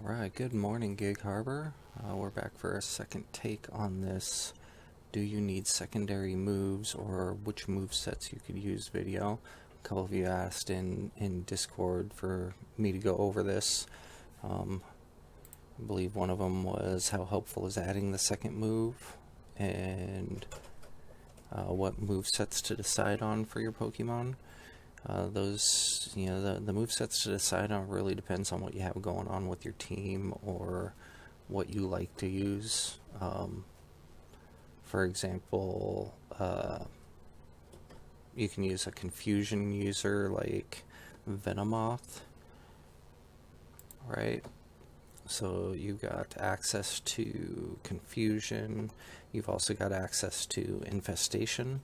Alright, good morning, Gig Harbor. We're back for a second take on this "Do you need secondary moves, or which move sets you could use" video. A couple of you asked in Discord for me to go over this. I believe one of them was how helpful is adding the second move, and what move sets to decide on for your Pokemon. The move sets to decide on really depends on what you have going on with your team or what you like to use. For example, you can use a confusion user like Venomoth, right? So you've got access to confusion. You've also got access to infestation.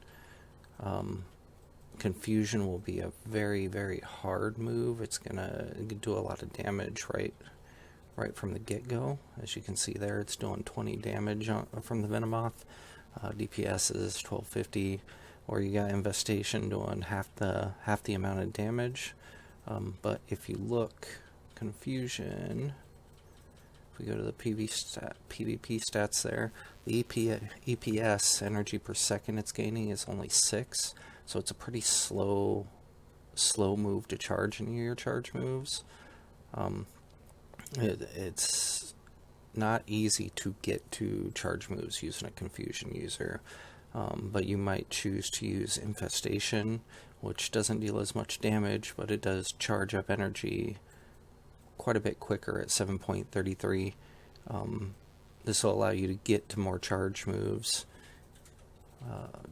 Confusion will be a very, very hard move. It's gonna do a lot of damage right from the get-go. As you can see there, it's doing 20 damage from the Venomoth. DPS is 1250, or you got infestation doing half the amount of damage. But if you look, confusion, if we go to the PvP stats there, the EPS, energy per second it's gaining, is only 6. So it's a pretty slow move to charge any of your charge moves. It's not easy to get to charge moves using a confusion user, but you might choose to use infestation, which doesn't deal as much damage, but it does charge up energy quite a bit quicker at 7.33. This will allow you to get to more charge moves,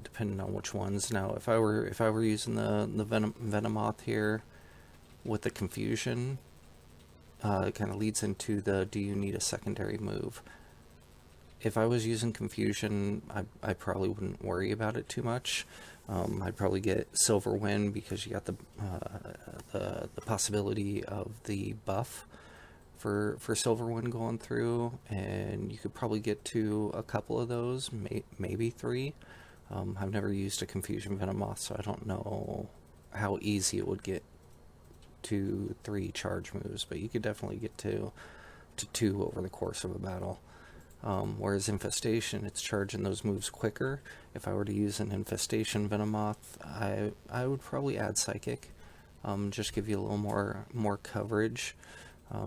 depending on which ones. Now, if I were using the Venomoth here with the confusion, it kind of leads into the "do you need a secondary move?" If I was using confusion, I probably wouldn't worry about it too much. I'd probably get Silver Wind because you got the possibility of the buff for Silver Wind going through, and you could probably get to a couple of those, maybe 3. I've never used a confusion Venomoth, so I don't know how easy it would get to 3 charge moves, but you could definitely get to 2 over the course of a battle. Whereas infestation, it's charging those moves quicker. If I were to use an infestation Venomoth, I would probably add Psychic, just give you a little more coverage.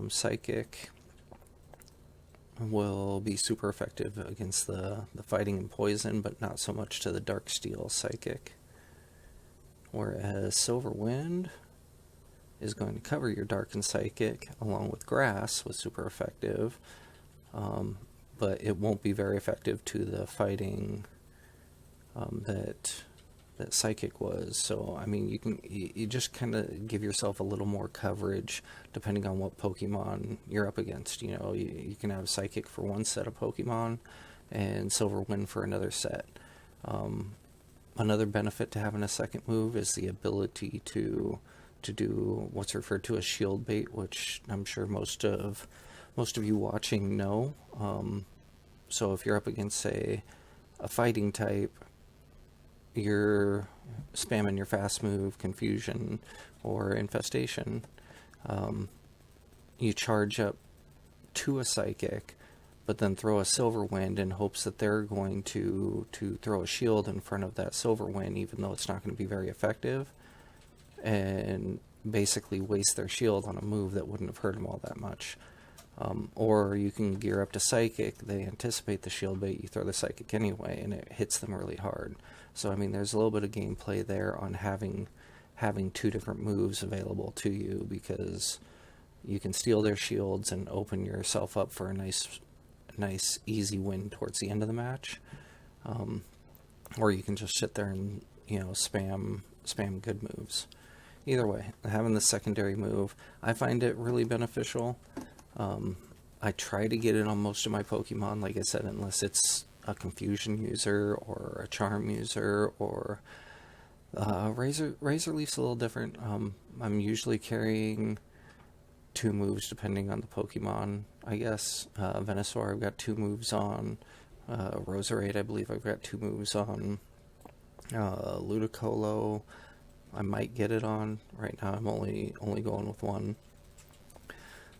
Psychic will be super effective against the fighting and poison, but not so much to the Dark Steel Psychic. Whereas Silver Wind is going to cover your Dark and Psychic along with Grass, was super effective, but it won't be very effective to the fighting that Psychic was. So I mean, you just kind of give yourself a little more coverage depending on what Pokemon you're up against. You can have Psychic for one set of Pokemon and Silver Wind for another set. Another benefit to having a second move is the ability to do what's referred to as shield bait, which I'm sure most of you watching know. So if you're up against, say, a fighting type, you're spamming your fast move, confusion, or infestation. You charge up to a Psychic, but then throw a Silver Wind in hopes that they're going to throw a shield in front of that Silver Wind, even though it's not going to be very effective, and basically waste their shield on a move that wouldn't have hurt them all that much. Or you can gear up to Psychic, they anticipate the shield bait, you throw the Psychic anyway, and it hits them really hard. So I mean, there's a little bit of gameplay there on having 2 different moves available to you, because you can steal their shields and open yourself up for a nice easy win towards the end of the match. Or you can just sit there and spam good moves. Either way, having the secondary move, I find it really beneficial. I try to get it on most of my Pokemon, like I said, unless it's a confusion user or a charm user, or Razor Leaf's a little different. I'm usually carrying 2 moves depending on the Pokemon, I guess. Venusaur I've got 2 moves on. Roserade I believe I've got 2 moves on. Ludicolo I might get it on. Right now I'm only going with 1.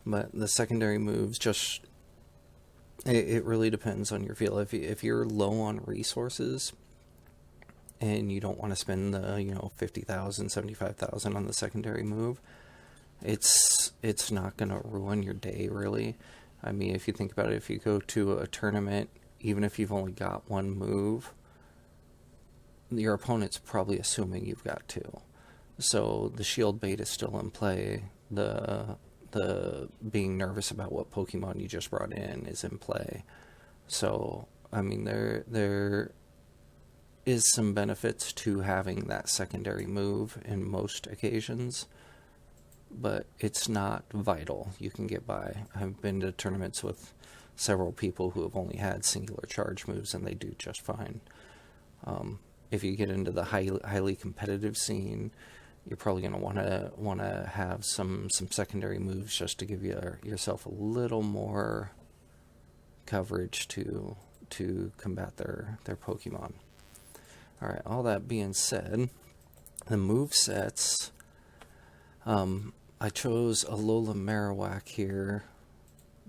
But the secondary moves just, it really depends on your feel. If you're low on resources and you don't want to spend the 50,000, 75,000 on the secondary move, it's not going to ruin your day, really. I mean, if you think about it, if you go to a tournament, even if you've only got one move, your opponent's probably assuming you've got two. So the shield bait is still in play. The being nervous about what Pokemon you just brought in is in play. So, I mean, there is some benefits to having that secondary move in most occasions, but it's not vital. You can get by. I've been to tournaments with several people who have only had singular charge moves, and they do just fine. If you get into the highly competitive scene, you're probably going to want to have some secondary moves just to give yourself a little more coverage to combat their Pokemon. All right. All that being said, the move sets. I chose Alola Marowak here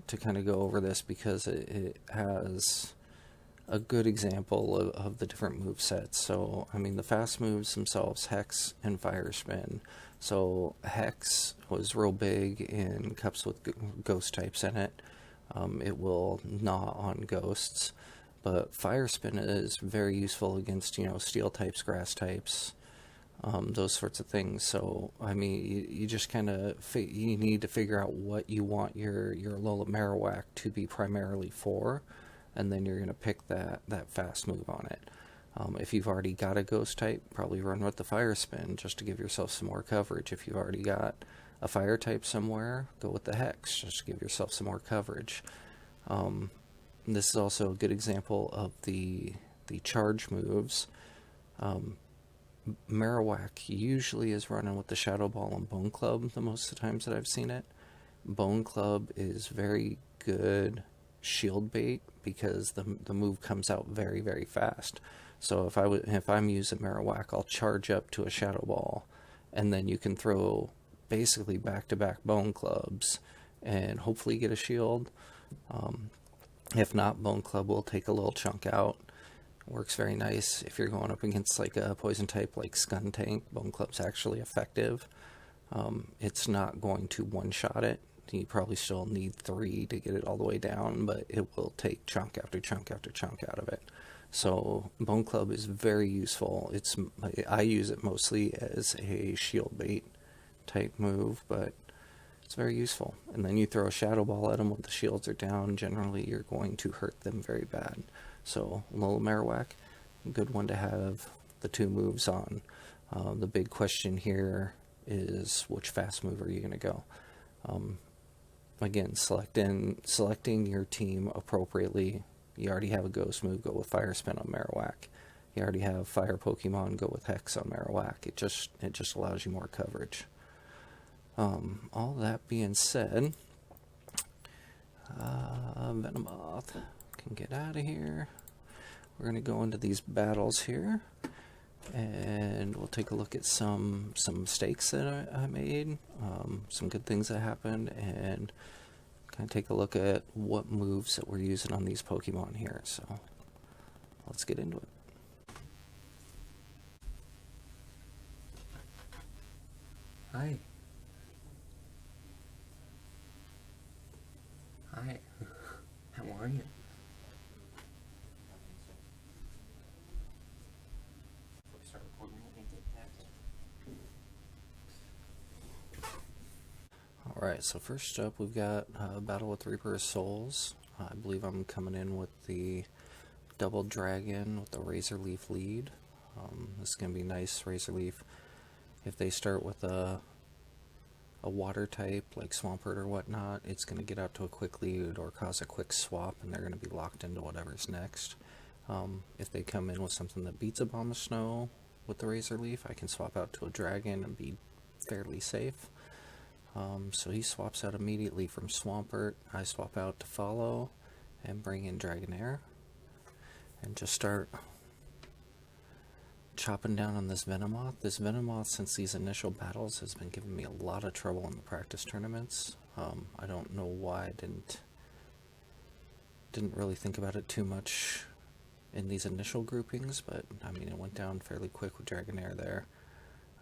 to kind of go over this because it has a good example of the different move sets. So, I mean, the fast moves themselves, Hex and Fire Spin. So, Hex was real big in cups with ghost types in it. It will gnaw on ghosts. But Fire Spin is very useful against, steel types, grass types, those sorts of things. So, I mean, you just kind of, you need to figure out what you want your Alola Marowak to be primarily for, and then you're going to pick that fast move on it. If you've already got a ghost type, probably run with the Fire Spin just to give yourself some more coverage. If you've already got a fire type somewhere, go with the Hex just to give yourself some more coverage. This is also a good example of the charge moves. Marowak usually is running with the Shadow Ball and Bone Club the most of the times that I've seen it. Bone Club is very good shield bait because the move comes out very, very fast. So if I'm using Marowak, I'll charge up to a Shadow Ball, and then you can throw basically back-to-back Bone Clubs and hopefully get a shield. If not, Bone Club will take a little chunk out. Works very nice if you're going up against like a poison type like Skuntank. Bone Club's actually effective. It's not going to one-shot it. You probably still need 3 to get it all the way down, but it will take chunk after chunk after chunk out of it. So Bone Club is very useful. I use it mostly as a shield bait type move, but it's very useful. And then you throw a Shadow Ball at them when the shields are down. Generally, you're going to hurt them very bad. So Alola Marowak, a good one to have the 2 moves on. The big question here is which fast move are you going to go? Again, selecting your team appropriately. You already have a ghost move, go with Fire Spin on Marowak. You already have fire Pokemon, go with Hex on Marowak. It just allows you more coverage. All that being said, Venomoth can get out of here. We're going to go into these battles here, and we'll take a look at some mistakes that I made, some good things that happened, and kind of take a look at what moves that we're using on these Pokemon here. So let's get into it. Hi. Hi. How are you? Alright, so first up we've got Battle with Reaper of Souls. I believe I'm coming in with the Double Dragon with the Razor Leaf lead. This is going to be nice. Razor Leaf, if they start with a water type like Swampert or whatnot, it's going to get out to a quick lead or cause a quick swap, and they're going to be locked into whatever's next. If they come in with something that beats a Bomb of Snow with the Razor Leaf, I can swap out to a Dragon and be fairly safe. So he swaps out immediately from Swampert. I swap out to Follow and bring in Dragonair and just start chopping down on this Venomoth. This Venomoth, since these initial battles, has been giving me a lot of trouble in the practice tournaments. I don't know why I didn't really think about it too much in these initial groupings, but I mean, it went down fairly quick with Dragonair there.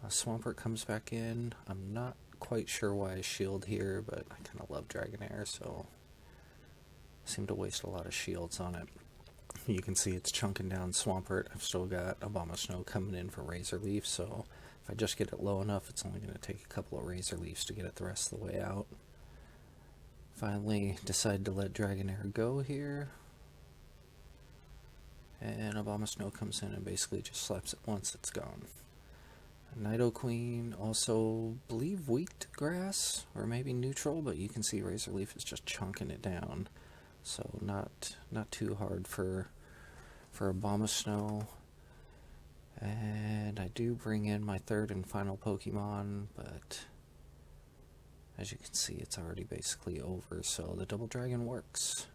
Swampert comes back in. I'm not quite sure why I shield here, but I kind of love Dragonair, so I seem to waste a lot of shields on it. You can see it's chunking down Swampert. I've still got Abomasnow coming in for Razor Leaf, so if I just get it low enough, it's only going to take a couple of Razor Leafs to get it the rest of the way out. Finally decide to let Dragonair go here. And Abomasnow comes in and basically just slaps it once, it's gone. Nido Queen, also believe weak to grass, or maybe neutral, but you can see Razor Leaf is just chunking it down. So not too hard for Abomasnow. And I do bring in my third and final Pokemon, but as you can see, it's already basically over, so the Double Dragon works.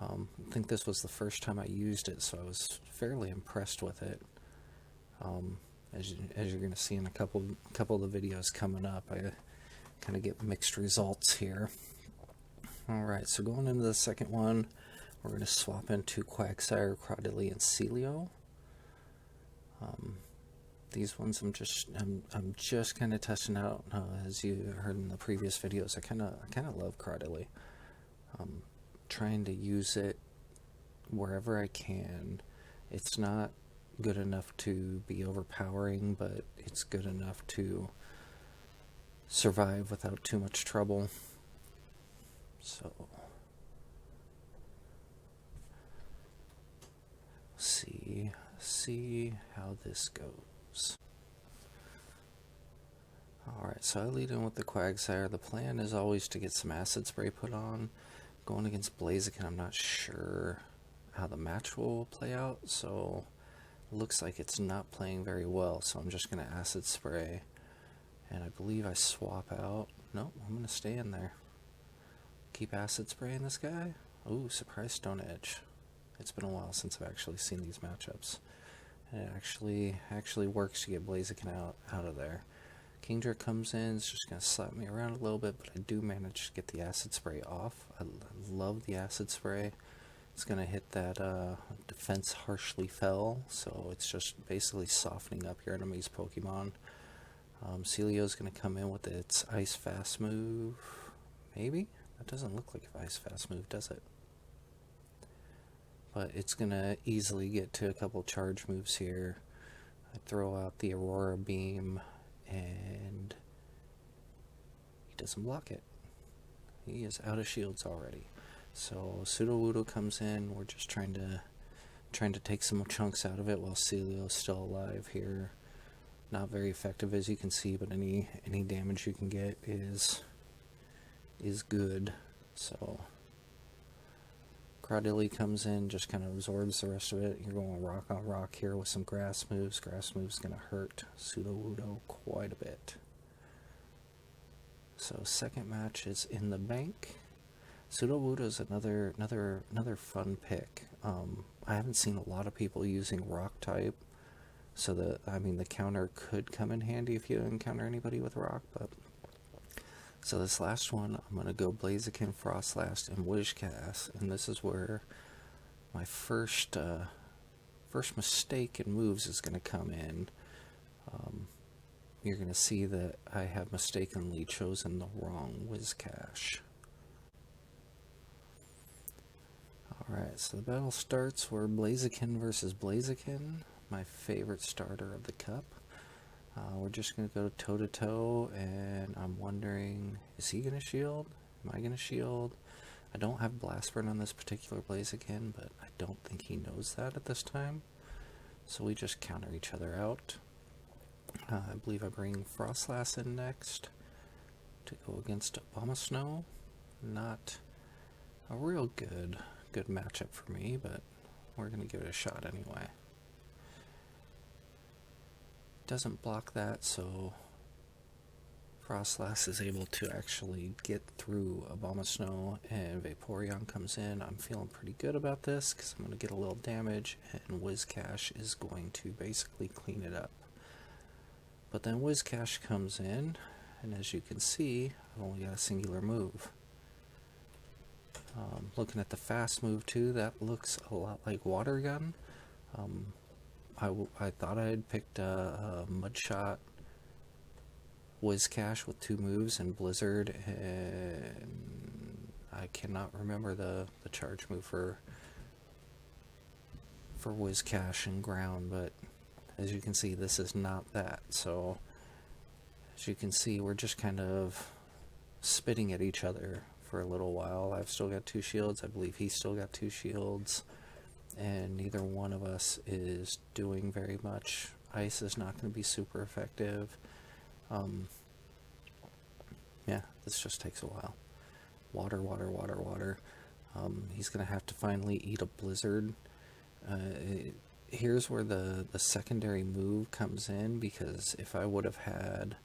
I think this was the first time I used it, so I was fairly impressed with it. As you're going to see in a couple of the videos coming up, I kind of get mixed results here. Alright, so going into the second one, we're going to swap into Quagsire, Crawdaddy, and Celio. These ones I'm just kind of testing out. As you heard in the previous videos, I kind of love Crawdaddy. Trying to use it wherever I can. It's not good enough to be overpowering, but it's good enough to survive without too much trouble. So see how this goes. Alright, so I lead in with the Quagsire. The plan is always to get some Acid Spray put on. Going against Blaziken, I'm not sure how the match will play out, so it looks like it's not playing very well, so I'm just going to Acid Spray. And I believe I swap out. Nope, I'm going to stay in there. Keep Acid Spraying this guy. Ooh, Surprise Stone Edge. It's been a while since I've actually seen these matchups. And it actually works to get Blaziken out of there. Kingdra comes in, it's just going to slap me around a little bit, but I do manage to get the Acid Spray off. I love the Acid Spray. It's going to hit that defense harshly fell, so it's just basically softening up your enemy's Pokemon. Celio's going to come in with its Ice Fast move. Maybe? That doesn't look like an Ice Fast move, does it? But it's going to easily get to a couple charge moves here. I throw out the Aurora Beam, and he doesn't block it. He is out of shields already. So Sudowoodo comes in. We're just trying to take some chunks out of it while Celio's still alive here. Not very effective, as you can see, but any damage you can get is good. So Crawdaddy comes in, just kind of absorbs the rest of it. You're going rock on rock here with some grass moves. Grass moves going to hurt Sudowoodo quite a bit. So second match is in the bank. Sudowoodo is another fun pick. I haven't seen a lot of people using rock type, so the counter could come in handy if you encounter anybody with rock. But so this last one, I'm gonna go Blaziken, Frostlass, and Whiscash, and this is where my first mistake in moves is gonna come in. You're gonna see that I have mistakenly chosen the wrong Whiscash. Alright, so the battle starts. We're Blaziken versus Blaziken, my favorite starter of the cup. We're just going to go toe-to-toe, and I'm wondering, is he going to shield? Am I going to shield? I don't have Blast Burn on this particular Blaziken, but I don't think he knows that at this time. So we just counter each other out. I believe I bring Frostlass in next to go against Abomasnow. Not a real good matchup for me, but we're going to give it a shot anyway. Doesn't block that, so Frostlass is able to actually get through Abomasnow, and Vaporeon comes in. I'm feeling pretty good about this because I'm going to get a little damage, and Whiscash is going to basically clean it up. But then Whiscash comes in, and as you can see, I've only got a singular move. Looking at the fast move too, that looks a lot like Water Gun. I thought I had picked a Mudshot Whiscash with 2 moves and Blizzard, and I cannot remember the charge move for Whiscash and Ground, but as you can see, this is not that. So as you can see, we're just kind of spitting at each other for a little while. I've still got 2 shields. I believe he's still got 2 shields. And neither one of us is doing very much. Ice is not going to be super effective. Yeah, this just takes a while. Water, water, water, water. He's going to have to finally eat a Blizzard. Here's where the secondary move comes in, because if I would have had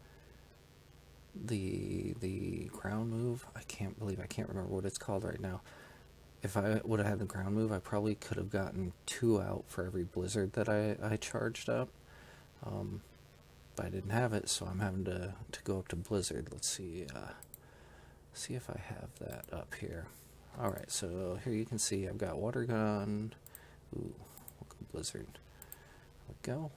the ground move, I can't remember what it's called right now. If I would have had the ground move, I probably could have gotten 2 out for every Blizzard that I charged up. But I didn't have it, so I'm having to go up to Blizzard. Let's see if I have that up here. Alright, so here you can see I've got Water Gun. Ooh, welcome Blizzard. There we go.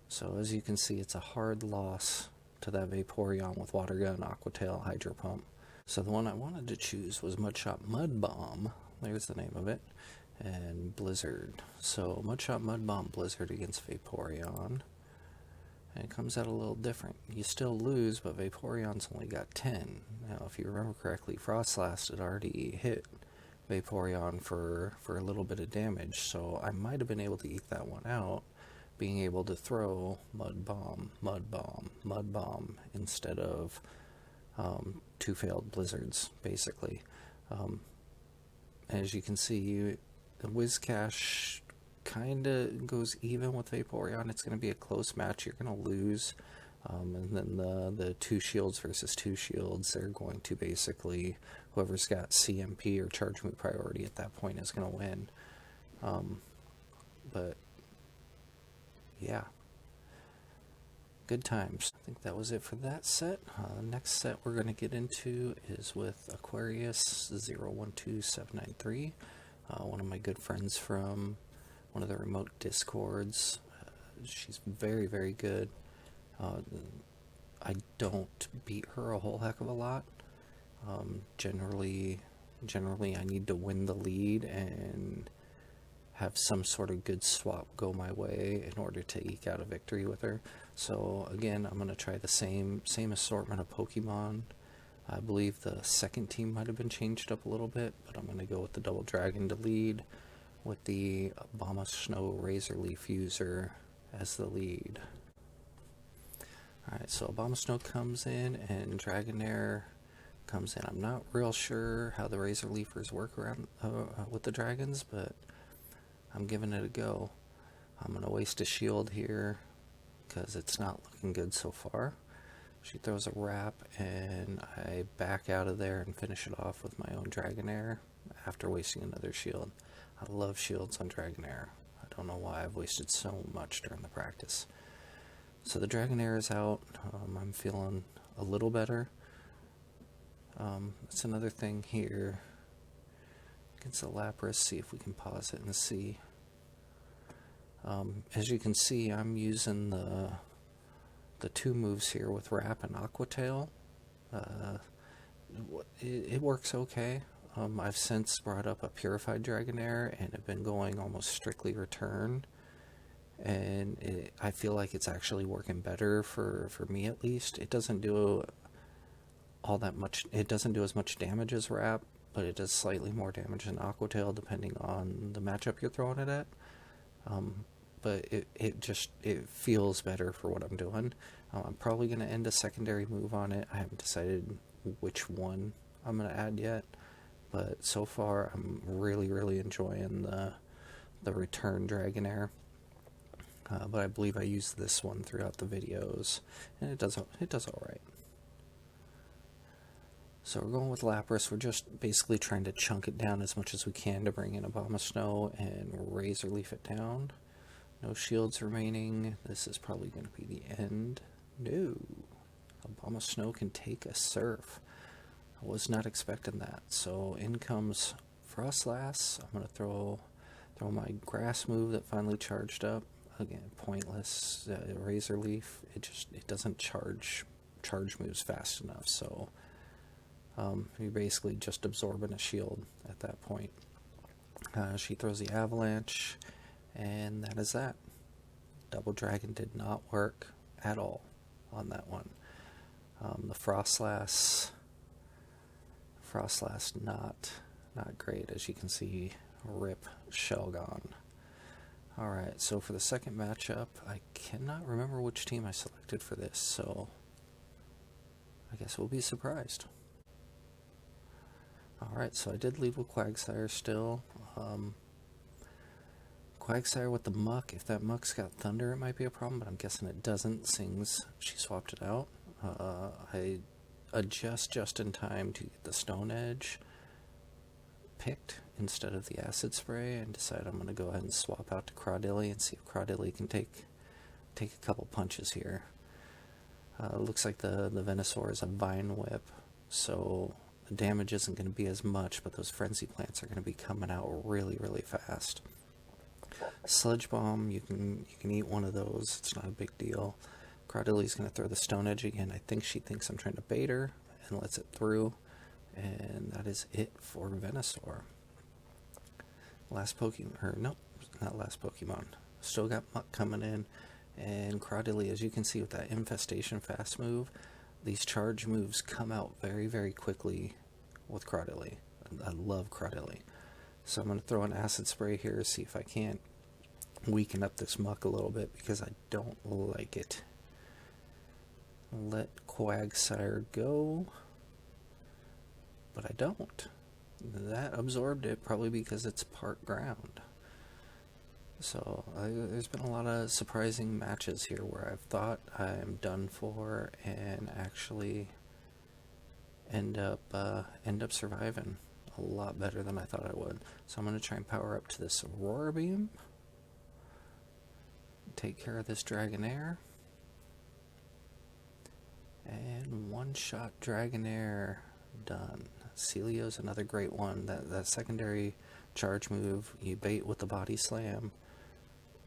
So as you can see, it's a hard loss to that Vaporeon with Water Gun, Aqua Tail, Hydro Pump. So the one I wanted to choose was Mudshot Mud Bomb. There's the name of it. And Blizzard. So Mudshot Mud Bomb Blizzard against Vaporeon. And it comes out a little different. You still lose, but Vaporeon's only got 10. Now, if you remember correctly, Frostlass had already hit Vaporeon for a little bit of damage, so I might have been able to eke that one out, being able to throw Mud Bomb, Mud Bomb, Mud Bomb, instead of 2 failed Blizzards, basically. As you can see, the Whiscash kind of goes even with Vaporeon. It's going to be a close match. You're going to lose. And then the 2 shields versus 2 shields, they're going to basically, whoever's got CMP or charge move priority at that point is going to win. But yeah, good times. I think that was it for that set. Next set we're going to get into is with Aquarius 012793, one of my good friends from one of the remote discords. She's very, very good. I don't beat her a whole heck of a lot. Generally I need to win the lead and have some sort of good swap go my way in order to eke out a victory with her. So again, I'm going to try the same assortment of Pokemon. I believe the second team might have been changed up a little bit, but I'm going to go with the Double Dragon to lead, with the Abomasnow Razor Leaf user as the lead. Alright, so Abomasnow comes in and Dragonair comes in. I'm not real sure how the Razor Leafers work around with the dragons, but I'm giving it a go. I'm going to waste a shield here because it's not looking good so far. She throws a wrap and I back out of there and finish it off with my own Dragonair after wasting another shield. I love shields on Dragonair. I don't know why I've wasted so much during the practice. So the Dragonair is out. I'm feeling a little better. That's another thing here. Against the Lapras, see if we can pause it and see. As you can see, I'm using the 2 moves here with Wrap and Aqua Tail. It works okay. I've since brought up a Purified Dragonair and have been going almost strictly Return. And I feel like it's actually working better for me at least. It doesn't do all that much. It doesn't do as much damage as Wrap, but it does slightly more damage than Aqua Tail depending on the matchup you're throwing it at. But it feels better for what I'm doing. I'm probably going to end a secondary move on it. I haven't decided which one I'm going to add yet, but so far I'm really, really enjoying the Return Dragonair. But I believe I used this one throughout the videos, and it does all right. So we're going with Lapras. We're just basically trying to chunk it down as much as we can to bring in Abomasnow and Razor Leaf it down. No shields remaining. This is probably going to be the end. No. Obama Snow can take a surf. I was not expecting that. So in comes Frostlass. I'm going to throw my grass move that finally charged up. Again, pointless. Razor Leaf, it doesn't charge moves fast enough. So you're basically just absorbing a shield at that point. She throws the Avalanche, and that is that. Double Dragon did not work at all on that one. The Frostlass not great, as you can see. Rip, shell gone. Alright, so for the second matchup, I cannot remember which team I selected for this, so I guess we'll be surprised. Alright, so I did lead with Quagsire still. Quagsire with the Muck. If that Muck's got Thunder, it might be a problem, but I'm guessing it doesn't, seeing she swapped it out. I adjust just in time to get the Stone Edge picked instead of the Acid Spray, and decide I'm going to go ahead and swap out to Crawdilly and see if Crawdilly can take a couple punches here. Looks like the Venusaur is a Vine Whip, so the damage isn't going to be as much, but those Frenzy Plants are going to be coming out really, really fast. Sludge Bomb, you can eat one of those, it's not a big deal. Crawdilly's going to throw the Stone Edge again. I think she thinks I'm trying to bait her and lets it through, and that is it for Venusaur. Last Pokemon, or no, not last Pokemon. Still got Muck coming in, and Crawdilly, as you can see with that Infestation Fast move, these charge moves come out very, very quickly with Crawdilly. I love Crawdilly. So I'm going to throw an Acid Spray here, see if I can't weaken up this Muck a little bit, because I don't like it. Let Quagsire go, but I don't. That absorbed it, probably because it's part ground. So there's been a lot of surprising matches here where I've thought I'm done for and actually end up surviving a lot better than I thought I would. So I'm going to try and power up to this Aurora Beam, take care of this Dragonair, and one-shot Dragonair done. Celio's another great one. That secondary charge move, you bait with the Body Slam,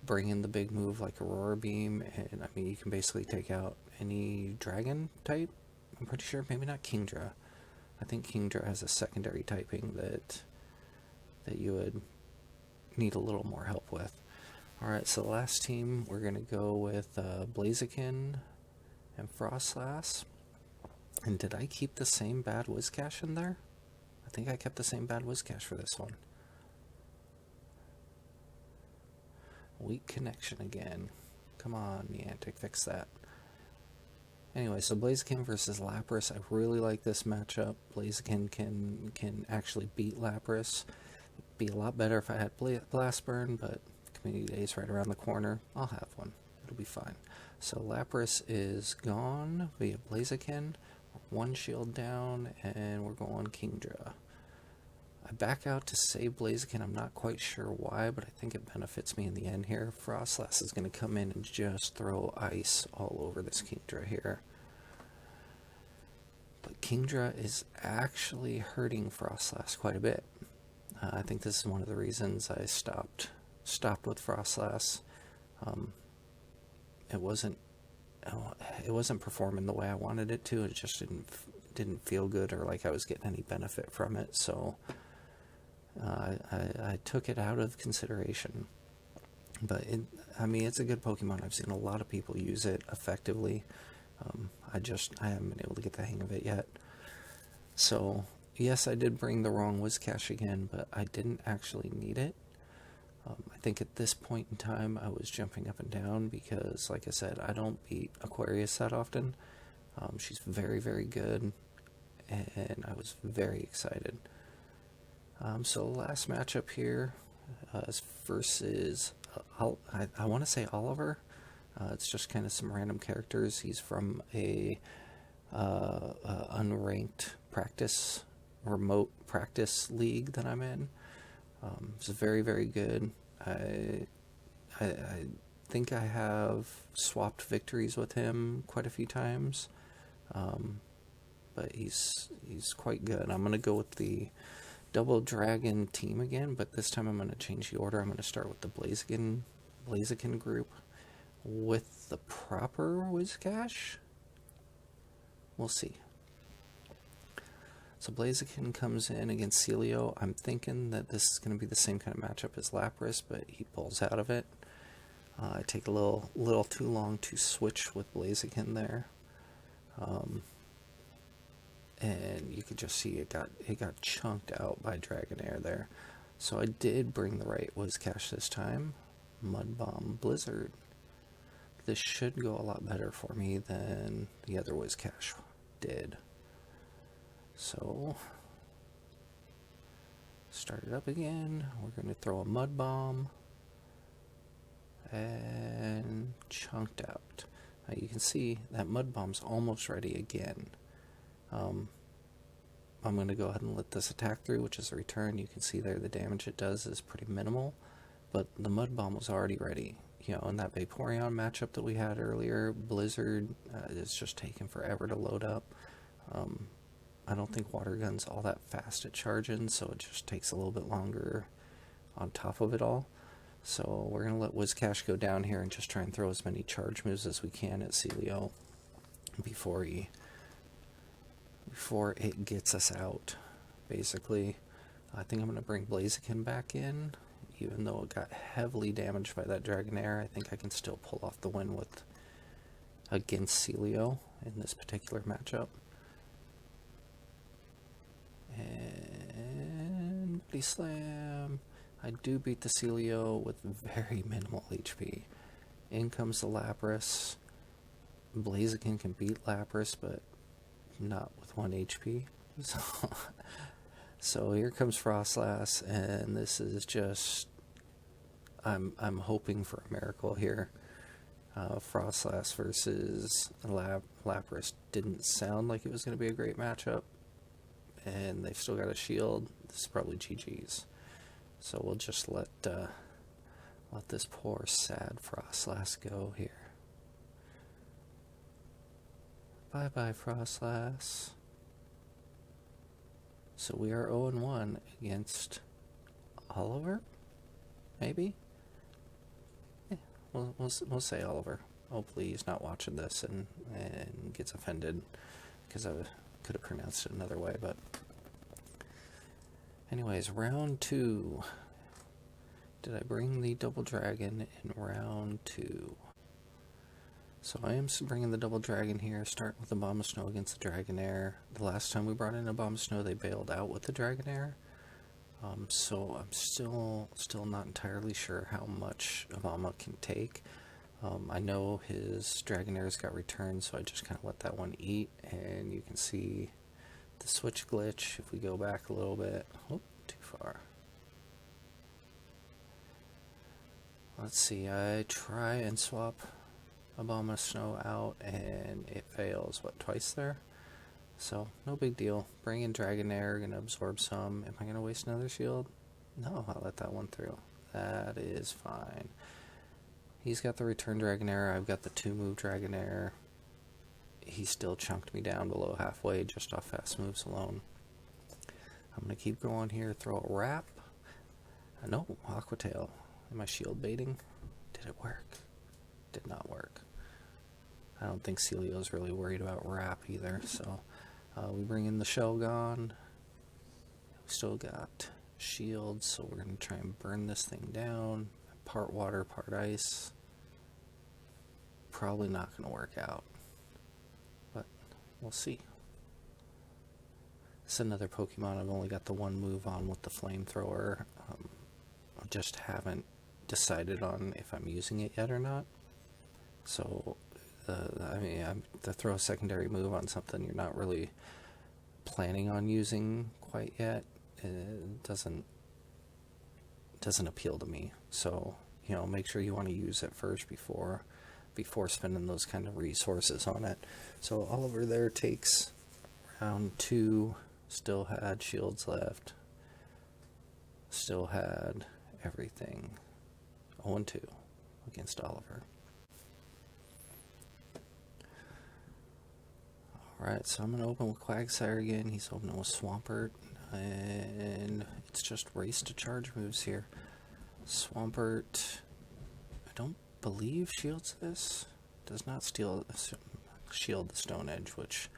bring in the big move like Aurora Beam, and I mean you can basically take out any dragon type. I'm pretty sure, maybe not Kingdra. I think Kingdra has a secondary typing that you would need a little more help with. Alright, so the last team, we're going to go with Blaziken and Frostlass. And did I keep the same bad Whiscash in there? I think I kept the same bad Whiscash for this one. Weak connection again. Come on, Niantic, fix that. Anyway, so Blaziken versus Lapras. I really like this matchup. Blaziken can actually beat Lapras. It'd be a lot better if I had Blast Burn, but Community Day is right around the corner. I'll have one. It'll be fine. So Lapras is gone via Blaziken. One shield down, and we're going Kingdra. I back out to save Blaziken. I'm not quite sure why, but I think it benefits me in the end here. Frostlass is going to come in and just throw ice all over this Kingdra here. But Kingdra is actually hurting Frostlass quite a bit. I think this is one of the reasons I stopped with Frostlass. It wasn't performing the way I wanted it to. It just didn't feel good, or like I was getting any benefit from it. So I took it out of consideration. But it's a good Pokemon. I've seen a lot of people use it effectively. I haven't been able to get the hang of it yet. So yes, I did bring the wrong Whiscash again, but I didn't actually need it. I think at this point in time I was jumping up and down because, like I said, I don't beat Aquarius that often. She's very, very good, and I was very excited. So last matchup here is versus, I want to say Oliver. It's just kind of some random characters. He's from a unranked remote practice league that I'm in. It's very, very good. I think I have swapped victories with him quite a few times. But he's quite good. I'm going to go with the double dragon team again, but this time I'm going to change the order. I'm going to start with the Blaziken group with the proper Whiscash. We'll see. So Blaziken comes in against Celio. I'm thinking that this is going to be the same kind of matchup as Lapras, but he pulls out of it. I take a little too long to switch with Blaziken there. And you could just see it got chunked out by Dragonair there. So I did bring the right Whiscash this time. Mud Bomb Blizzard. This should go a lot better for me than the other Whiscash did. So, start it up again. We're going to throw a Mud Bomb. And chunked out. Now you can see that Mud Bomb's almost ready again. I'm going to go ahead and let this attack through, which is a return. You can see there the damage it does is pretty minimal, but the Mud Bomb was already ready. You know, in that Vaporeon matchup that we had earlier, Blizzard is just taking forever to load up. I don't think Water Gun's all that fast at charging, so it just takes a little bit longer on top of it all. So we're going to let Whiscash go down here and just try and throw as many charge moves as we can at Celio before it gets us out, basically. I think I'm going to bring Blaziken back in. Even though it got heavily damaged by that Dragonair, I think I can still pull off the win against Celio in this particular matchup. And Body Slam. I do beat the Celio with very minimal HP. In comes the Lapras. Blaziken can beat Lapras, but not with 1 HP. So here comes Frostlass, and this is just... I'm hoping for a miracle here. Frostlass versus Lapras didn't sound like it was going to be a great matchup, and they've still got a shield. This is probably GG's. So we'll just let this poor sad Frostlass go here. Bye-bye, Frostlass. So we are 0-1 against Oliver? Maybe? Yeah, we'll say Oliver. Hopefully he's not watching this and gets offended, because I could have pronounced it another way, but... Anyways, round 2. Did I bring the double dragon in round 2? So I am bringing the double dragon here, starting with the Bomb of Snow against the Dragonair. The last time we brought in a Bomb of Snow, they bailed out with the Dragonair. So I'm still not entirely sure how much Obama can take. I know his Dragonair's got returned, so I just kind of let that one eat, and you can see the switch glitch if we go back a little bit. Oh, too far. Let's see, I try and swap Obama Snow out, and it fails, twice there? So, no big deal. Bring in Dragonair, gonna absorb some. Am I gonna waste another shield? No, I'll let that one through. That is fine. He's got the return Dragonair, I've got the 2-move Dragonair. He still chunked me down below halfway just off fast moves alone. I'm gonna keep going here, throw a wrap. No, Aqua Tail. Am I shield baiting? Did it work? Did not work. I don't think Celio's really worried about wrap either, so we bring in the Shelgon. We still got shields, so we're going to try and burn this thing down. Part water, part ice. Probably not going to work out, but we'll see. This is another Pokemon I've only got the 1 move on with the flamethrower. I just haven't decided on if I'm using it yet or not. So, to throw a secondary move on something you're not really planning on using quite yet, it doesn't appeal to me. So, make sure you want to use it first before spending those kind of resources on it. So Oliver there takes round 2, still had shields left, still had everything. 0-2 against Oliver. Alright, so I'm going to open with Quagsire again. He's opening with Swampert. And it's just race to charge moves here. Swampert, I don't believe shields this. Does not shield the Stone Edge, which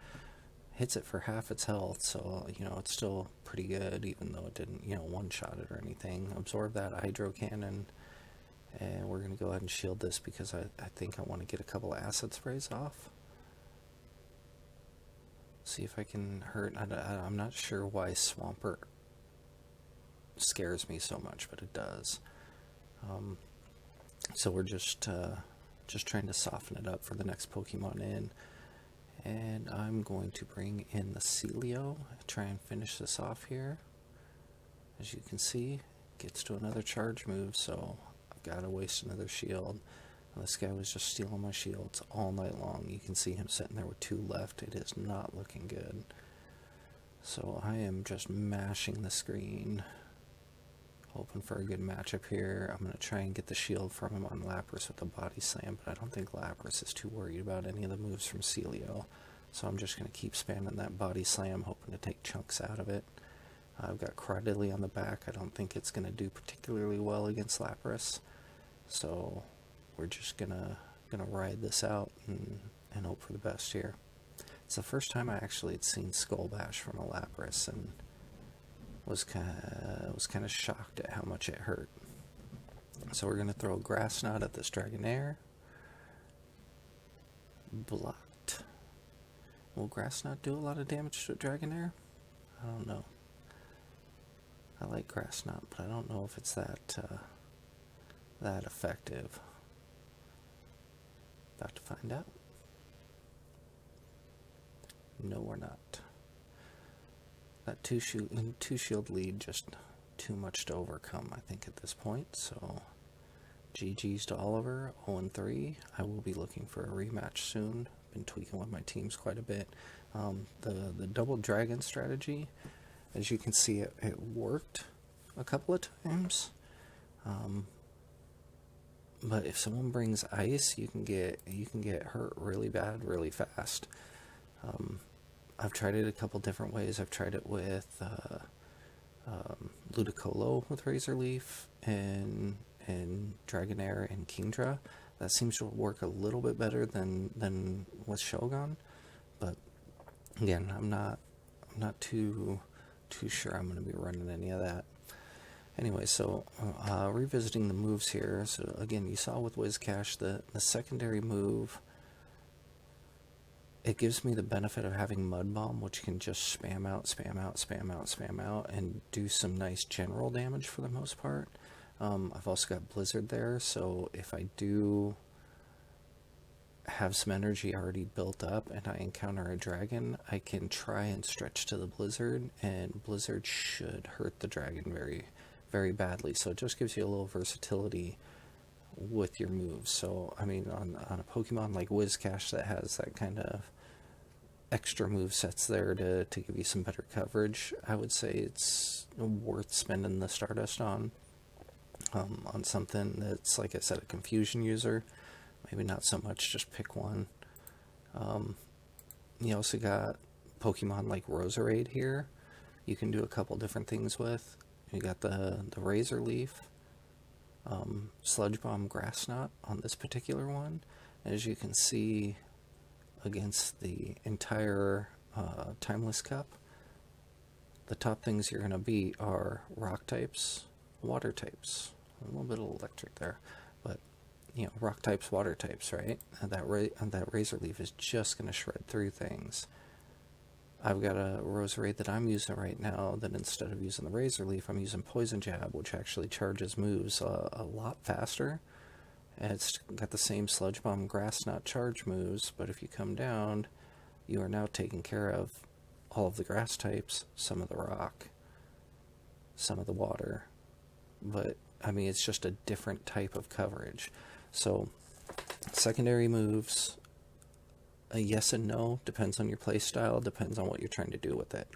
hits it for half its health. So, it's still pretty good, even though it didn't, one-shot it or anything. Absorb that Hydro Cannon. And we're going to go ahead and shield this because I think I want to get a couple acid sprays off. See if I can hurt. I'm not sure why Swampert scares me so much, but it does. So we're just trying to soften it up for the next Pokemon in. And I'm going to bring in the Celio, try and finish this off here. As you can see, gets to another charge move, so I've got to waste another shield. And this guy was just stealing my shields all night long. You can see him sitting there with 2 left. It is not looking good. So I am just mashing the screen, hoping for a good matchup here. I'm going to try and get the shield from him on Lapras with the Body Slam, but I don't think Lapras is too worried about any of the moves from Celio. So I'm just going to keep spamming that Body Slam, hoping to take chunks out of it. I've got Crawdaddy on the back. I don't think it's going to do particularly well against Lapras. So we're just gonna ride this out and hope for the best here. It's the first time I actually had seen Skull Bash from a Lapras, and was kind of shocked at how much it hurt. So we're gonna throw a Grass Knot at this Dragonair. Blocked. Will Grass Knot do a lot of damage to a Dragonair? I don't know. I like Grass Knot, but I don't know if it's that effective. About to find out. No, we're not. That two shield lead, just too much to overcome, I think, at this point. So, GG's to Oliver, 0-3. I will be looking for a rematch soon. Been tweaking with my teams quite a bit. The double dragon strategy, as you can see, it worked a couple of times. But if someone brings ice, you can get hurt really bad, really fast. I've tried it a couple different ways. I've tried it with Ludicolo with Razor Leaf and Dragonair and Kingdra. That seems to work a little bit better than with Shogun. But again, I'm not too sure I'm going to be running any of that. Anyway, so revisiting the moves here. So again, you saw with Whiscash the secondary move. It gives me the benefit of having Mud Bomb, which can just spam out, and do some nice general damage for the most part. I've also got Blizzard there, so if I do have some energy already built up and I encounter a dragon, I can try and stretch to the Blizzard, and Blizzard should hurt the dragon very, very badly. So it just gives you a little versatility with your moves. So, I mean, on a Pokemon like Whiscash that has that kind of extra move sets there to give you some better coverage, I would say it's worth spending the Stardust on something that's, like I said, a confusion user. Maybe not so much, just pick one. You also got Pokemon like Roserade here. You can do a couple different things with. You got the Razor Leaf, Sludge Bomb, Grass Knot on this particular one. As you can see, against the entire Timeless Cup, the top things you're going to beat are rock types, water types. A little bit of electric there, but rock types, water types, right? And that Razor Leaf is just going to shred through things. I've got a Roserade that I'm using right now that instead of using the Razor Leaf, I'm using Poison Jab, which actually charges moves a lot faster. And it's got the same Sludge Bomb, Grass Knot charge moves, but if you come down, you are now taking care of all of the grass types, some of the rock, some of the water. But, I mean, it's just a different type of coverage. So, secondary moves, a yes and no, depends on your play style, depends on what you're trying to do with it.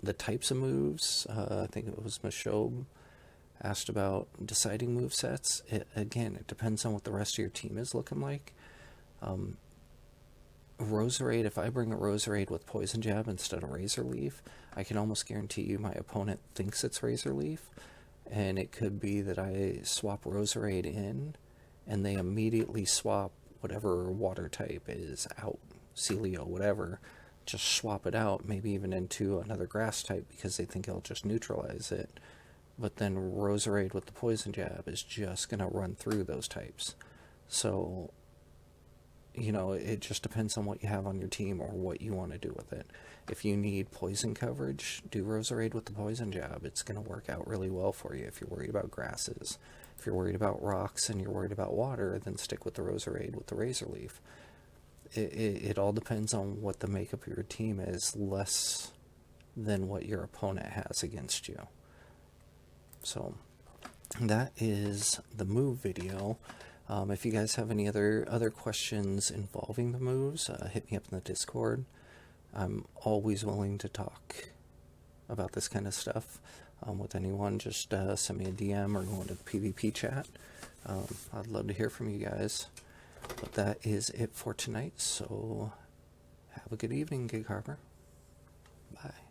The types of moves, I think it was Mashob asked about deciding move sets. It depends on what the rest of your team is looking like. Roserade, if I bring a Roserade with Poison Jab instead of Razor Leaf, I can almost guarantee you my opponent thinks it's Razor Leaf, and it could be that I swap Roserade in, and they immediately swap whatever water type is out, Celio, whatever, just swap it out, maybe even into another grass type because they think it'll just neutralize it. But then Roserade with the Poison Jab is just going to run through those types. So, you know, it just depends on what you have on your team or what you want to do with it. If you need poison coverage, do Roserade with the Poison Jab. It's going to work out really well for you. If you're worried about grasses, if you're worried about rocks and you're worried about water, then stick with the Roserade with the Razor Leaf. It all depends on what the makeup of your team is, less than what your opponent has against you. So that is the move video. If you guys have any other questions involving the moves, hit me up in the Discord. I'm always willing to talk about this kind of stuff with anyone. Just send me a DM or go into the PvP chat. I'd love to hear from you guys. But that is it for tonight, so have a good evening, Gig Harbor. Bye.